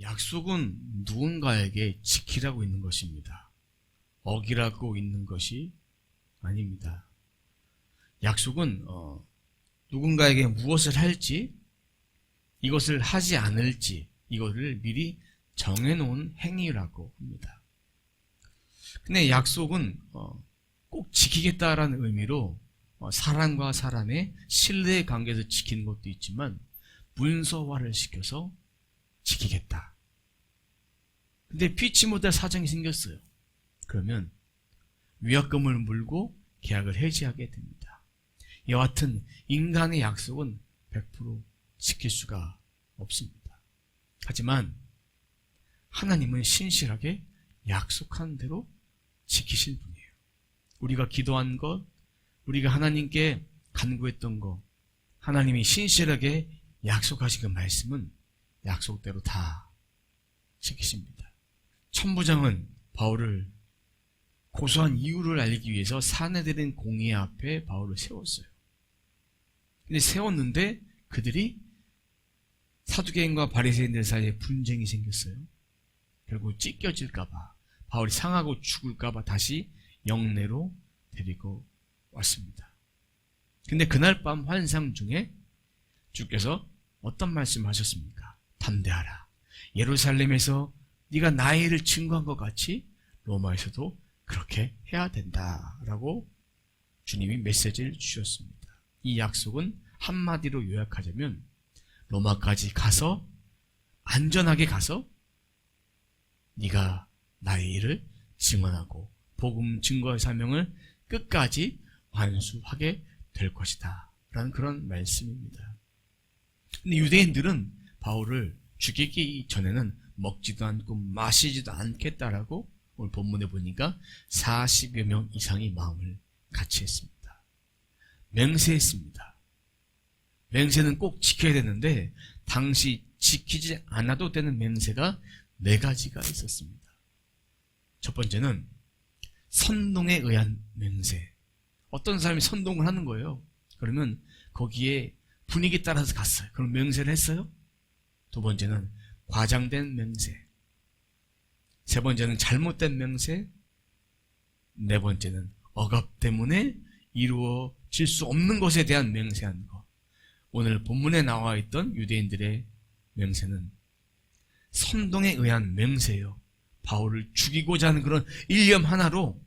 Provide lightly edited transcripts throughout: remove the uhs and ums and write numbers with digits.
약속은 누군가에게 지키라고 있는 것입니다. 어기라고 있는 것이 아닙니다. 약속은 누군가에게 무엇을 할지, 이것을 하지 않을지, 이것을 미리 정해놓은 행위라고 합니다. 근데 약속은 꼭 지키겠다라는 의미로 사람과 사람의 신뢰 관계에서 지키는 것도 있지만 문서화를 시켜서 지키겠다. 근데 피치 못할 사정이 생겼어요. 그러면 위약금을 물고 계약을 해지하게 됩니다. 이와 같은 인간의 약속은 100% 지킬 수가 없습니다. 하지만 하나님은 신실하게 약속한 대로 지키실 분이에요. 우리가 기도한 것, 우리가 하나님께 간구했던 것, 하나님이 신실하게 약속하신 그 말씀은 약속대로 다 지키십니다. 천부장은 바울을 고소한 이유를 알리기 위해서 사내들인 공의 앞에 바울을 세웠어요. 근데 세웠는데 그들이 사두개인과 바리새인들 사이에 분쟁이 생겼어요. 결국 찢겨질까봐, 바울이 상하고 죽을까봐 다시 영내로 데리고 왔습니다. 근데 그날 밤 환상 중에 주께서 어떤 말씀을 하셨습니까? 담대하라. 예루살렘에서 네가 나의 일을 증거한 것 같이 로마에서도 그렇게 해야 된다라고 주님이 메시지를 주셨습니다. 이 약속은 한마디로 요약하자면 로마까지 가서 안전하게 가서 네가 나의 일을 증언하고 복음 증거의 사명을 끝까지 완수하게 될 것이다 라는 그런 말씀입니다. 근데 유대인들은 바울을 죽이기 전에는 먹지도 않고 마시지도 않겠다라고 오늘 본문에 보니까 40여 명 이상이 마음을 같이 했습니다. 맹세했습니다. 맹세는 꼭 지켜야 되는데 당시 지키지 않아도 되는 맹세가 4가지가 있었습니다. 첫 번째는 선동에 의한 맹세. 어떤 사람이 선동을 하는 거예요. 그러면 거기에 분위기 따라서 갔어요. 그럼 맹세를 했어요. 두 번째는 과장된 맹세. 세 번째는 잘못된 맹세. 네 번째는 억압 때문에 이루어질 수 없는 것에 대한 맹세한 것. 오늘 본문에 나와 있던 유대인들의 맹세는 선동에 의한 맹세예요. 바울을 죽이고자 하는 그런 일념 하나로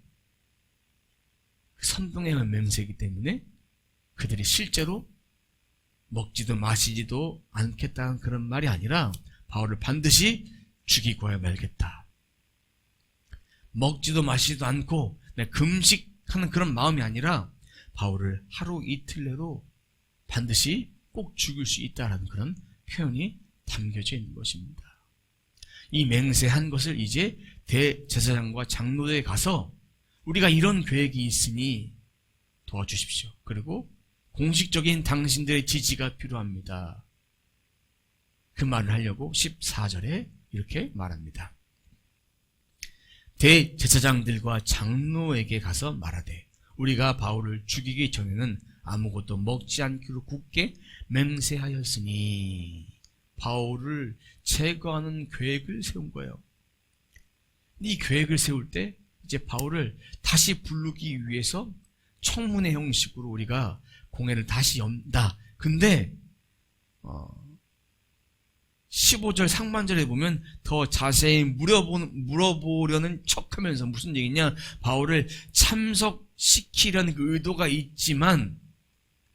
선동에 의한 맹세이기 때문에 그들이 실제로 먹지도 마시지도 않겠다는 그런 말이 아니라 바울을 반드시 죽이고야 말겠다. 먹지도 마시지도 않고 금식하는 그런 마음이 아니라 바울을 하루 이틀 내로 반드시 꼭 죽일 수 있다는 그런 표현이 담겨져 있는 것입니다. 이 맹세한 것을 이제 대제사장과 장로들에 가서 우리가 이런 계획이 있으니 도와주십시오. 그리고 공식적인 당신들의 지지가 필요합니다. 그 말을 하려고 14절에 이렇게 말합니다. 대제사장들과 장로에게 가서 말하되 우리가 바울을 죽이기 전에는 아무것도 먹지 않기로 굳게 맹세하였으니 바울을 제거하는 계획을 세운 거예요. 이 계획을 세울 때 이제 바울을 다시 부르기 위해서 청문회 형식으로 우리가 공회를 다시 연다. 근데 15절 상반절에 보면 더 자세히 물어보려는 척하면서 무슨 얘기냐, 바울을 참석시키려는 그 의도가 있지만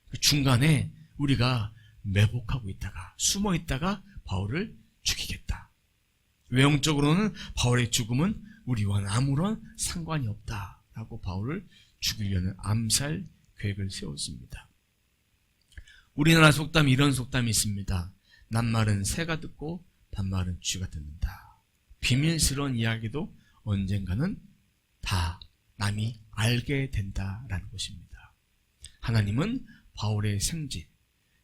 그 중간에 우리가 매복하고 있다가 숨어 있다가 바울을 죽이겠다. 외형적으로는 바울의 죽음은 우리와는 아무런 상관이 없다라고 바울을 죽이려는 암살 계획을 세웠습니다. 우리나라 속담 이런 속담이 있습니다. 낱말은 새가 듣고 반말은 쥐가 듣는다. 비밀스러운 이야기도 언젠가는 다 남이 알게 된다라는 것입니다. 하나님은 바울의 생진,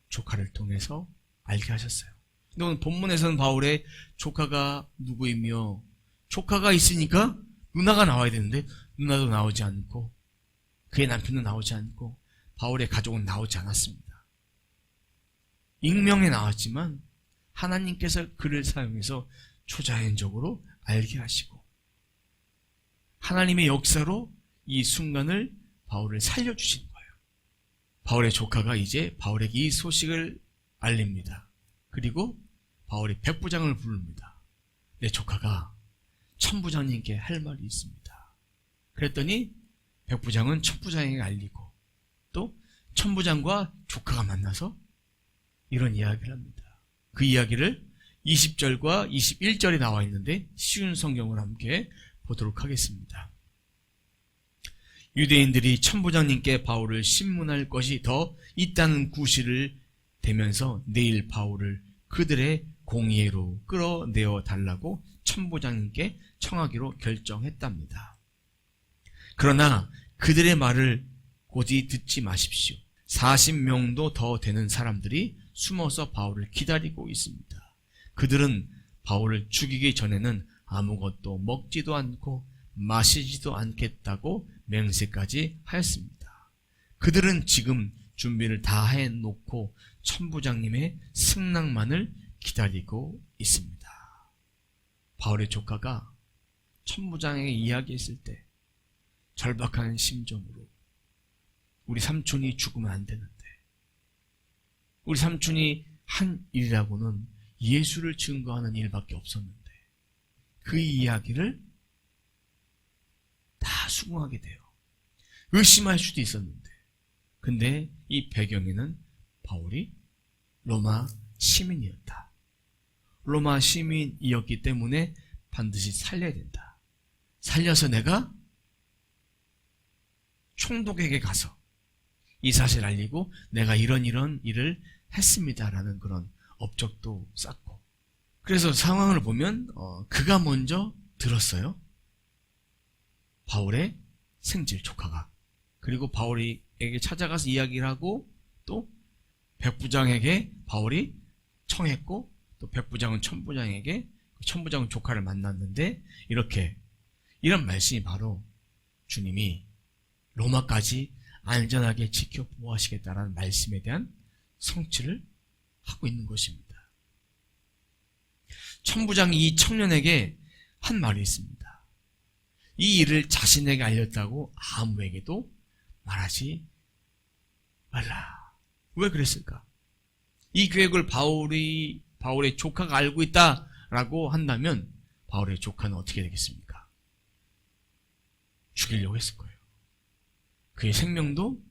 조카를 통해서 알게 하셨어요. 근데 오늘 본문에서는 바울의 조카가 누구이며 조카가 있으니까 누나가 나와야 되는데 누나도 나오지 않고 그의 남편도 나오지 않고 바울의 가족은 나오지 않았습니다. 익명에 나왔지만 하나님께서 그를 사용해서 초자연적으로 알게 하시고 하나님의 역사로 이 순간을 바울을 살려주신 거예요. 바울의 조카가 이제 바울에게 이 소식을 알립니다. 그리고 바울이 백부장을 부릅니다. 내 조카가 천부장님께 할 말이 있습니다. 그랬더니 백부장은 천부장에게 알리고 또 천부장과 조카가 만나서 이런 이야기를 합니다. 그 이야기를 20절과 21절에 나와 있는데 쉬운 성경을 함께 보도록 하겠습니다. 유대인들이 천부장님께 바울을 신문할 것이 더 있다는 구실을 대면서 내일 바울을 그들의 공의회로 끌어내어 달라고 천부장님께 청하기로 결정했답니다. 그러나 그들의 말을 곧이 듣지 마십시오. 40명도 더 되는 사람들이 숨어서 바울을 기다리고 있습니다. 그들은 바울을 죽이기 전에는 아무것도 먹지도 않고 마시지도 않겠다고 맹세까지 하였습니다. 그들은 지금 준비를 다 해놓고 천부장님의 승낙만을 기다리고 있습니다. 바울의 조카가 천부장에게 이야기했을 때 절박한 심정으로 우리 삼촌이 죽으면 안 되는데 우리 삼촌이 한 일이라고는 예수를 증거하는 일밖에 없었는데 그 이야기를 다 수긍하게 돼요. 의심할 수도 있었는데 근데 이 배경에는 바울이 로마 시민이었다. 로마 시민이었기 때문에 반드시 살려야 된다. 살려서 내가 총독에게 가서 이 사실을 알리고 내가 이런 일을 했습니다라는 그런 업적도 쌓고 그래서 상황을 보면 그가 먼저 들었어요. 바울의 생질 조카가. 그리고 바울에게 찾아가서 이야기를 하고 또 백부장에게 바울이 청했고 또 백부장은 천부장에게 천부장은 조카를 만났는데 이렇게 이런 말씀이 바로 주님이 로마까지 안전하게 지켜 보호하시겠다라는 말씀에 대한 성취를 하고 있는 것입니다. 천부장이 이 청년에게 한 말이 있습니다. 이 일을 자신에게 알렸다고 아무에게도 말하지 말라. 왜 그랬을까? 이 계획을 바울의 조카가 알고 있다라고 한다면 바울의 조카는 어떻게 되겠습니까? 죽이려고 했을 거예요. 그의 생명도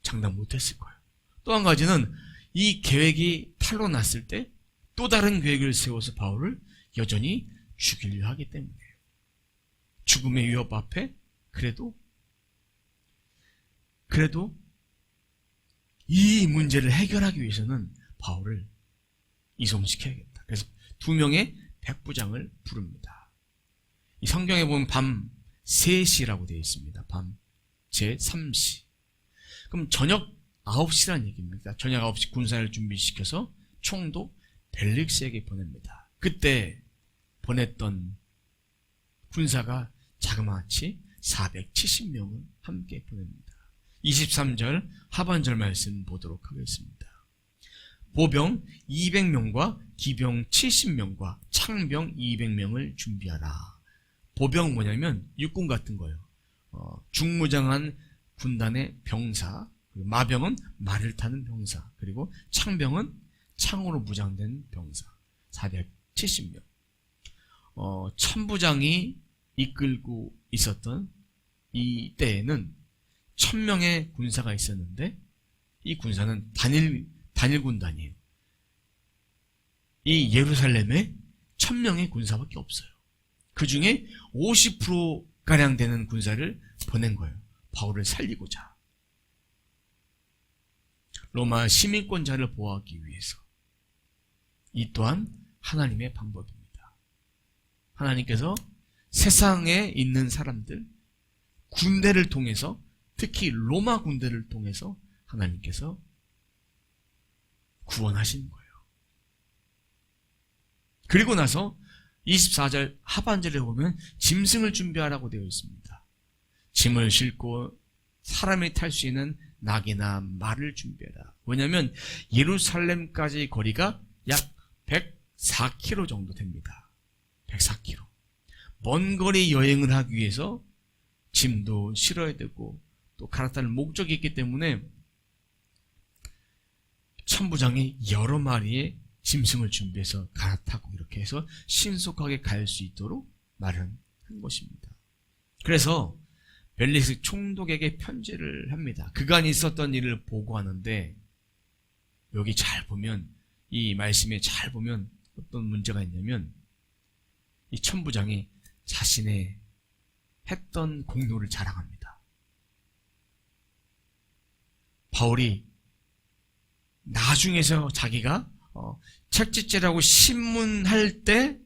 장담 못했을 거예요. 또 한 가지는 이 계획이 탄로 났을 때 또 다른 계획을 세워서 바울을 여전히 죽이려 하기 때문이에요. 죽음의 위협 앞에 그래도 이 문제를 해결하기 위해서는 바울을 이송시켜야겠다. 그래서 2명의 백부장을 부릅니다. 이 성경에 보면 밤 3시라고 되어 있습니다. 밤 제3시. 그럼 저녁 9시란 얘기입니다. 저녁 9시 군사를 준비시켜서 총독 벨릭스에게 보냅니다. 그때 보냈던 군사가 자그마치 470명을 함께 보냅니다. 23절 하반절 말씀 보도록 하겠습니다. 보병 200명과 기병 70명과 창병 200명을 준비하라. 보병 뭐냐면 육군 같은 거예요. 중무장한 군단의 병사, 마병은 말을 타는 병사, 그리고 창병은 창으로 무장된 병사 470명. 천부장이 이끌고 있었던 이 때에는 1000명의 군사가 있었는데 이 군사는 단일 군단이에요. 이 예루살렘에 1000명의 군사밖에 없어요. 그 중에 50%가량 되는 군사를 보낸 거예요. 바울을 살리고자. 로마 시민권자를 보호하기 위해서. 이 또한 하나님의 방법입니다. 하나님께서 세상에 있는 사람들, 군대를 통해서, 특히 로마 군대를 통해서 하나님께서 구원하시는 거예요. 그리고 나서 24절 하반절에 보면 짐승을 준비하라고 되어 있습니다. 짐을 싣고 사람이 탈 수 있는 낙이나 말을 준비해라. 왜냐하면 예루살렘까지 거리가 약 104km 정도 됩니다. 먼 거리 여행을 하기 위해서 짐도 실어야 되고 또 갈아타는 목적이 있기 때문에 천부장이 여러 마리의 짐승을 준비해서 갈아타고 이렇게 해서 신속하게 갈 수 있도록 마련한 것입니다. 그래서 벨리스 총독에게 편지를 합니다. 그간 있었던 일을 보고하는데 여기 잘 보면, 이 말씀에 잘 보면 어떤 문제가 있냐면 이 천부장이 자신의 했던 공로를 자랑합니다. 바울이 나중에서 자기가 책짓죄라고 신문할 때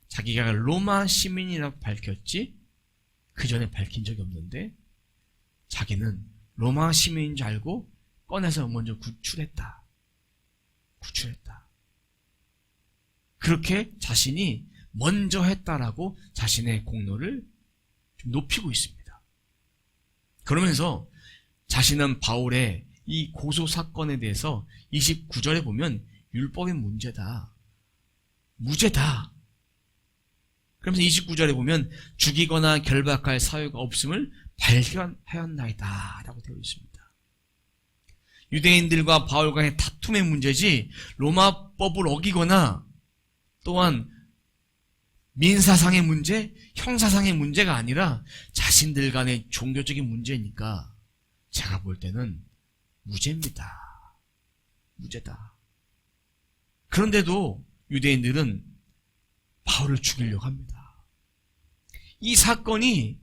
자기가 로마 시민이라고 밝혔지, 그 전에 밝힌 적이 없는데 자기는 로마 시민인 줄 알고 꺼내서 먼저 구출했다. 그렇게 자신이 먼저 했다라고 자신의 공로를 좀 높이고 있습니다. 그러면서 자신은 바울의 이 고소 사건에 대해서 29절에 보면 율법의 문제다, 무죄다. 그러면서 29절에 보면 죽이거나 결박할 사유가 없음을 발견하였나이다 라고 되어 있습니다. 유대인들과 바울과의 다툼의 문제지 로마법을 어기거나 또한 민사상의 문제, 형사상의 문제가 아니라 자신들 간의 종교적인 문제니까 제가 볼 때는 무죄입니다. 무죄다. 그런데도 유대인들은 바울을 죽이려고 합니다. 이 사건이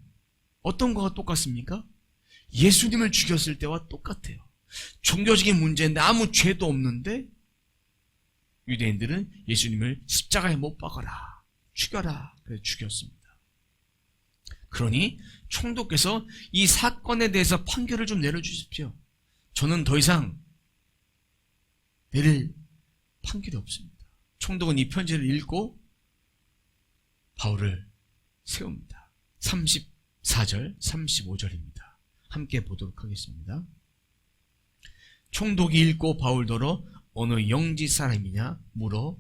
어떤 거와 똑같습니까? 예수님을 죽였을 때와 똑같아요. 종교적인 문제인데 아무 죄도 없는데 유대인들은 예수님을 십자가에 못 박아라, 죽여라, 그래서 죽였습니다. 그러니 총독께서 이 사건에 대해서 판결을 좀 내려주십시오. 저는 더 이상 내릴 판결이 없습니다. 총독은 이 편지를 읽고 바울을 세웁니다. 34절, 35절입니다. 함께 보도록 하겠습니다. 총독이 읽고 바울더러 어느 영지 사람이냐 물어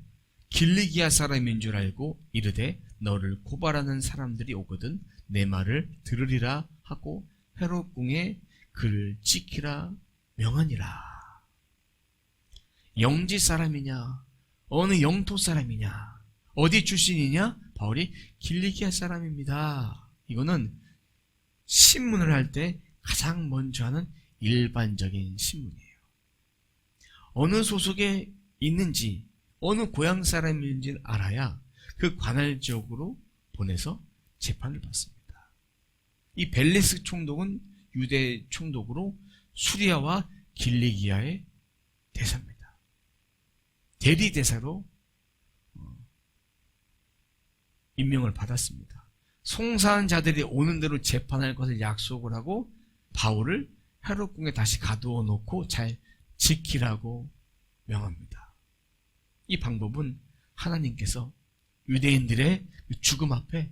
길리기아 사람인 줄 알고 이르되 너를 고발하는 사람들이 오거든 내 말을 들으리라 하고 헤롯 궁에 그를 지키라 명하니라. 영지 사람이냐, 어느 영토 사람이냐, 어디 출신이냐? 바울이 길리기아 사람입니다. 이거는 신문을 할 때 가장 먼저 하는 일반적인 신문이에요. 어느 소속에 있는지, 어느 고향 사람인지를 알아야 그 관할 지역으로 보내서 재판을 받습니다. 이 벨리스 총독은 유대 총독으로 수리아와 길리기아의 대사입니다. 대리대사로 임명을 받았습니다. 송사한 자들이 오는 대로 재판할 것을 약속을 하고 바울을 헤롯 궁에 다시 가두어 놓고 잘 지키라고 명합니다. 이 방법은 하나님께서 유대인들의 죽음 앞에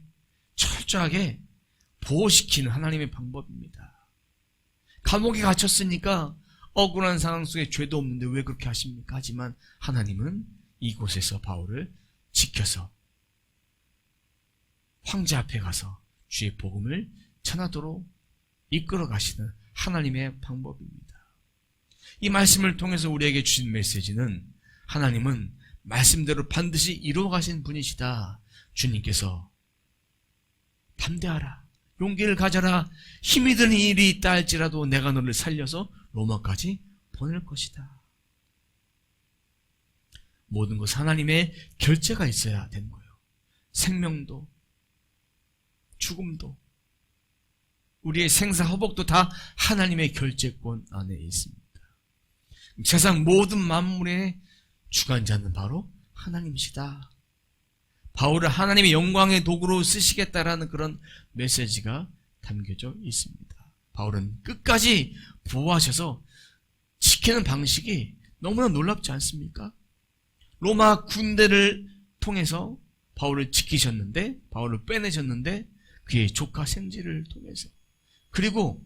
철저하게 보호시키는 하나님의 방법입니다. 감옥에 갇혔으니까 억울한 상황 속에 죄도 없는데 왜 그렇게 하십니까? 하지만 하나님은 이곳에서 바울을 지켜서 황제 앞에 가서 주의 복음을 전하도록 이끌어 가시는 하나님의 방법입니다. 이 말씀을 통해서 우리에게 주신 메시지는 하나님은 말씀대로 반드시 이루어 가신 분이시다. 주님께서 담대하라, 용기를 가져라, 힘이 드는 일이 있다 할지라도 내가 너를 살려서 로마까지 보낼 것이다. 모든 것 하나님의 결제가 있어야 되는 거예요. 생명도 죽음도 우리의 생사 허복도 다 하나님의 결제권 안에 있습니다. 세상 모든 만물의 주관자는 바로 하나님이시다. 바울을 하나님의 영광의 도구로 쓰시겠다라는 그런 메시지가 담겨져 있습니다. 바울은 끝까지 보호하셔서 지키는 방식이 너무나 놀랍지 않습니까? 로마 군대를 통해서 바울을 지키셨는데, 바울을 빼내셨는데 그의 조카 생지를 통해서, 그리고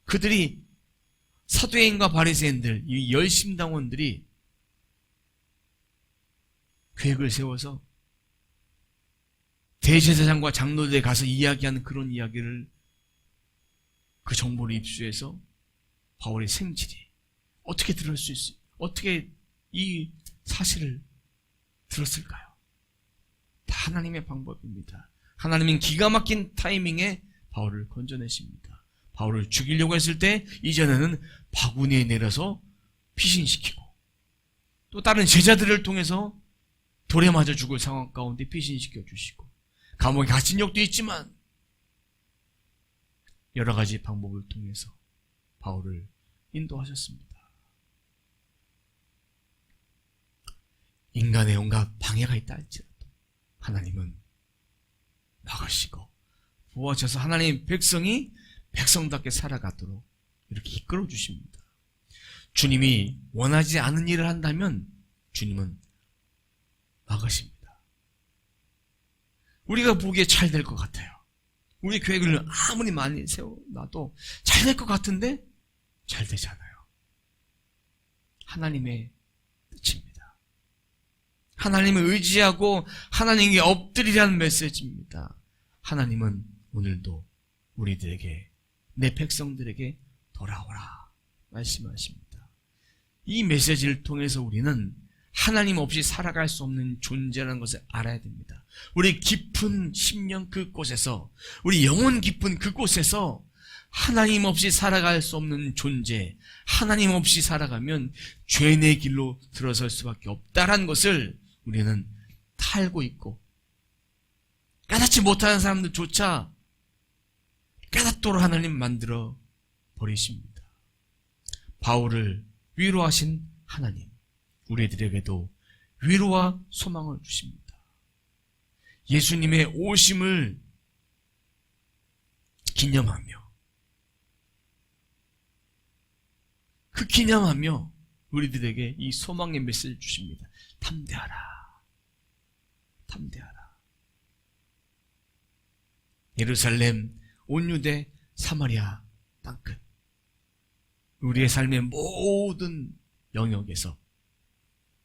그들이 사도행과 바리새인들, 이 열심당원들이 계획을 세워서 대제사장과 장로들에 가서 이야기하는 그런 이야기를, 그 정보를 입수해서 바울의 생질이 어떻게 들을 수 있어요? 어떻게 이 사실을 들었을까요? 다 하나님의 방법입니다. 하나님은 기가 막힌 타이밍에 바울을 건져내십니다. 바울을 죽이려고 했을 때 이전에는 바구니에 내려서 피신시키고, 또 다른 제자들을 통해서 돌에 맞아 죽을 상황 가운데 피신시켜 주시고, 감옥에 갇힌 적도 있지만 여러 가지 방법을 통해서 바울을 인도하셨습니다. 인간의 온갖 방해가 있다 할지라도 하나님은 막으시고 도와셔서 하나님의 백성이 백성답게 살아가도록 이렇게 이끌어 주십니다. 주님이 원하지 않은 일을 한다면 주님은 막으십니다. 우리가 보기에 잘 될 것 같아요. 우리 계획을 아무리 많이 세워놔도 잘 될 것 같은데 잘 되지 않아요. 하나님의 뜻입니다. 하나님을 의지하고 하나님께 엎드리라는 메시지입니다. 하나님은 오늘도 우리들에게, 내 백성들에게 돌아오라 말씀하십니다. 이 메시지를 통해서 우리는 하나님 없이 살아갈 수 없는 존재라는 것을 알아야 됩니다. 우리 깊은 심령 그곳에서, 우리 영혼 깊은 그곳에서 하나님 없이 살아갈 수 없는 존재, 하나님 없이 살아가면 죄의 길로 들어설 수밖에 없다는 것을 우리는 다 알고 있고, 깨닫지 못하는 사람들조차 깨닫도록 하나님 만들어 버리십니다. 바울을 위로하신 하나님, 우리들에게도 위로와 소망을 주십니다. 예수님의 오심을 기념하며, 그 기념하며 우리들에게 이 소망의 메시지를 주십니다. 담대하라. 담대하라. 예루살렘, 온 유대, 사마리아 땅끝, 우리의 삶의 모든 영역에서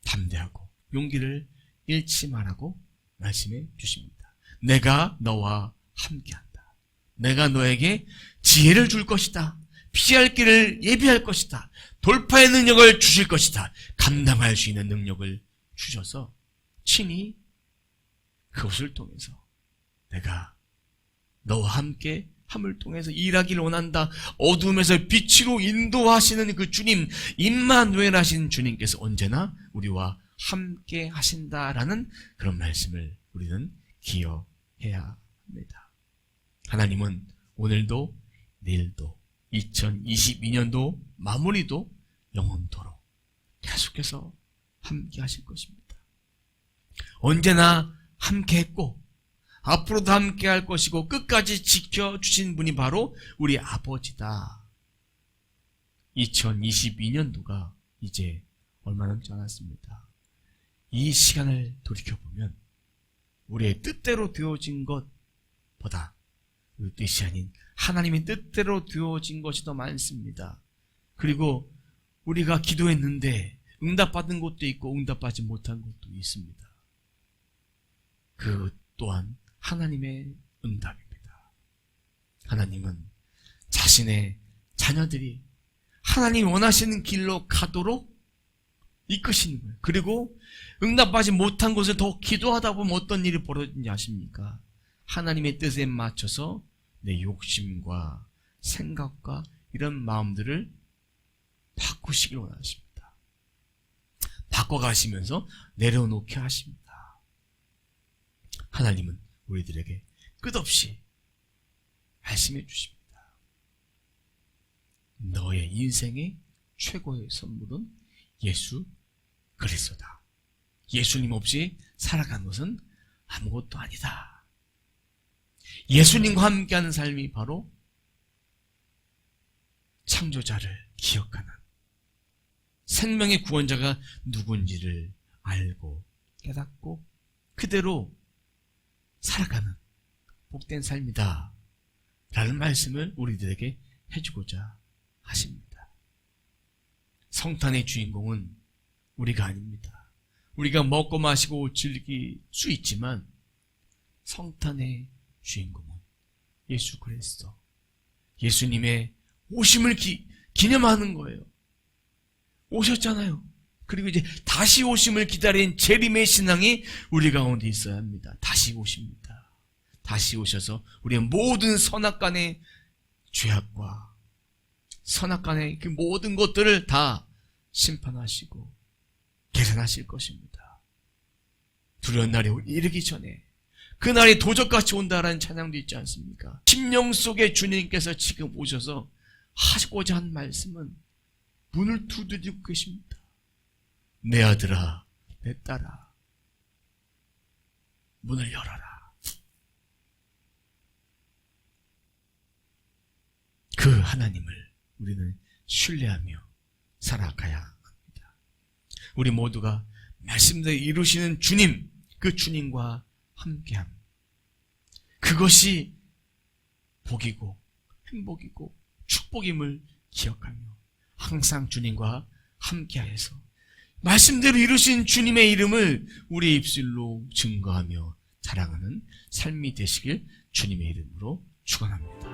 담대하고 용기를 잃지 말라고 말씀해 주십니다. 내가 너와 함께한다. 내가 너에게 지혜를 줄 것이다. 피할 길을 예비할 것이다. 돌파의 능력을 주실 것이다. 감당할 수 있는 능력을 주셔서 친히 그것을 통해서 내가 너와 함께 함을 통해서 일하기를 원한다. 어둠에서 빛으로 인도하시는 그 주님, 임마누엘 하신 주님께서 언제나 우리와 함께 하신다라는 그런 말씀을 우리는 기억해야 합니다. 하나님은 오늘도 내일도 2022년도 마무리도 영원토록 계속해서 함께 하실 것입니다. 언제나 함께 했고 앞으로도 함께 할 것이고 끝까지 지켜주신 분이 바로 우리 아버지다. 2022년도가 이제 얼마 남지 않았습니다. 이 시간을 돌이켜보면 우리의 뜻대로 되어진 것보다 우리 뜻이 아닌 하나님의 뜻대로 되어진 것이 더 많습니다. 그리고 우리가 기도했는데 응답받은 것도 있고 응답받지 못한 것도 있습니다. 그 또한 하나님의 응답입니다. 하나님은 자신의 자녀들이 하나님이 원하시는 길로 가도록 이끄시는 거예요. 그리고 응답받지 못한 것을 더 기도하다 보면 어떤 일이 벌어지는지 아십니까? 하나님의 뜻에 맞춰서 내 욕심과 생각과 이런 마음들을 바꾸시길 원하십니다. 바꿔가시면서 내려놓게 하십니다. 하나님은 우리들에게 끝없이 말씀해 주십니다. 너의 인생의 최고의 선물은 예수 그리스도다. 예수님 없이 살아가는 것은 아무것도 아니다. 예수님과 함께하는 삶이 바로 창조자를 기억하는, 생명의 구원자가 누군지를 알고 깨닫고 그대로 살아가는 복된 삶이다 라는 말씀을 우리들에게 해주고자 하십니다. 성탄의 주인공은 우리가 아닙니다. 우리가 먹고 마시고 즐길 수 있지만 성탄의 주인공은 예수 그리스도, 예수님의 오심을 기념하는 거예요. 오셨잖아요. 그리고 이제 다시 오심을 기다린 재림의 신앙이 우리 가운데 있어야 합니다. 다시 오십니다. 다시 오셔서 우리의 모든 선악간의 죄악과 선악간의 그 모든 것들을 다 심판하시고 계산하실 것입니다. 두려운 날이 이르기 전에, 그 날이 도적같이 온다라는 찬양도 있지 않습니까? 심령 속에 주님께서 지금 오셔서 하고자 한 말씀은 문을 두드리고 계십니다. 내 아들아, 내 딸아, 문을 열어라. 그 하나님을 우리는 신뢰하며 살아가야 합니다. 우리 모두가 말씀대로 이루시는 주님, 그 주님과 함께함, 그것이 복이고 행복이고 축복임을 기억하며 항상 주님과 함께하여서 말씀대로 이루신 주님의 이름을 우리의 입술로 증거하며 자랑하는 삶이 되시길 주님의 이름으로 축원합니다.